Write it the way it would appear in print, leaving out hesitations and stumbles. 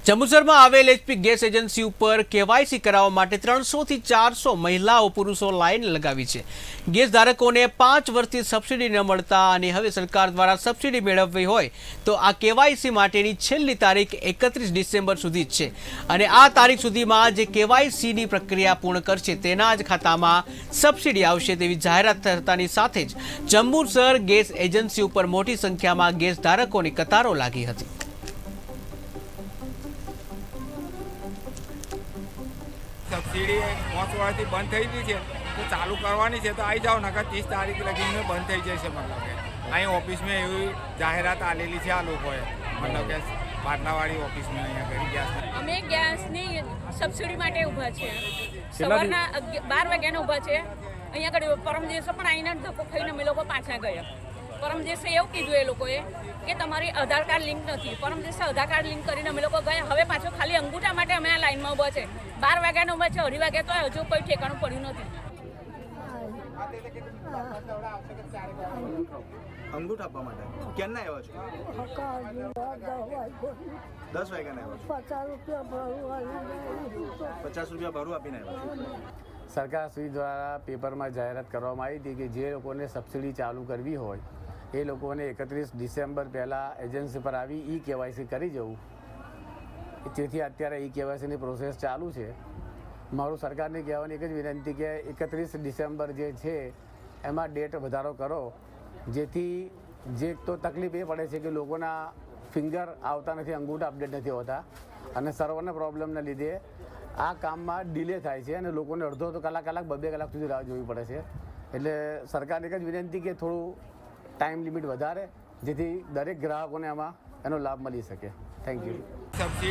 જંબુસરમાં આવેલ HP gas agency ઉપર KYC કરાવવા માટે 300 થી 400 મહિલાઓ પુરુષો લાઈન લગાવી છે। ગેસ ધારકોને 5 વર્ષથી સબસિડી ન મળતા અને હવે સરકાર દ્વારા સબસિડી મેળવવી હોય તો આ કેવાયસી માટેની છેલ્લી તારીખ 31 ડિસેમ્બર સુધી જ છે અને આ તારીખ સુધીમાં જે કેવાયસીની પ્રક્રિયા પૂર્ણ કરશે તેના જ ખાતામાં સબસિડી આવશે તેવી જાહેરાત થતાની સાથે જ જંબુસર ગેસ એજન્સી ઉપર મોટી સંખ્યામાં ગેસ ધારકોની કતારો લાગી હતી। સબસિડી 5 વર્ષથી બંધ થઈ ગઈ છે તો ચાલુ કરવાની છે તો આવી જાઓ નકર 30 તારીખ લગીને બંધ થઈ જશે। મતલબ કે અહીં ઓફિસમાં એવી જાહેરાત આલેલી છે આ લોકોએ, મતલબ કે પાટલાવાળી ઓફિસમાં અહીંયા કરી ગેસ અમે ગેસની સબસિડી માટે ઊભા છે। સવારના 12 વાગ્યાના ઊભા છે। અહીંયા આગળ પરમ દિવસે પણ આવીને ધક્કો ખાઈને અમે લોકો પાછા ગયા। પરમ દિવસે એવું કીધું એ લોકોએ કે તમારી આધાર કાર્ડ લિંક નથી। પરમ દિવસે આધાર કાર્ડ લિંક કરીને અમે લોકો ગયા। હવે પાછો ખાલી અંગૂઠા માટે અમે આ લાઈનમાં ઊભા છે। 12 વાગ્યાના ઊભા છે, 2:30 વાગે તો હજુ કોઈ ઠેકાણું પડ્યું નથી। અંગૂઠા આપવા માટે ક્યારના આવ્યા છો? 10 વાગ્યાના આવ્યા છો। 50 રૂપિયા ભરું આપીને આવ્યા। સરકારશ્રી દ્વારા પેપરમાં જાહેરાત કરવામાં આવી હતી કે જે લોકોને સબસિડી ચાલુ કરવી હોય એ લોકોને 31 ડિસેમ્બર પહેલાં એજન્સી પર આવી ઈ કેવાયસી કરી જવું। તેથી અત્યારે ઈ કેવાયસીની પ્રોસેસ ચાલુ છે। મારું સરકારને કહેવાની એક જ વિનંતી કે 31 ડિસેમ્બર જે છે એમાં ડેટ વધારો કરો, જેથી જે તો તકલીફ એ પડે છે કે લોકોના ફિંગર આવતા નથી, અંગૂઠા અપડેટ નથી હોતા અને સર્વરના પ્રોબ્લેમના લીધે આ કામમાં ડિલે થાય છે અને લોકોને અડધો કલાક 2 કલાક સુધી રાહ જોવી પડે છે। એટલે સરકારને એક જ વિનંતી કે થોડું ટાઈમ લિમિટ વધારે, જેથી દરેક ગ્રાહકોને આમાં એનો લાભ મળી શકે। Thank you.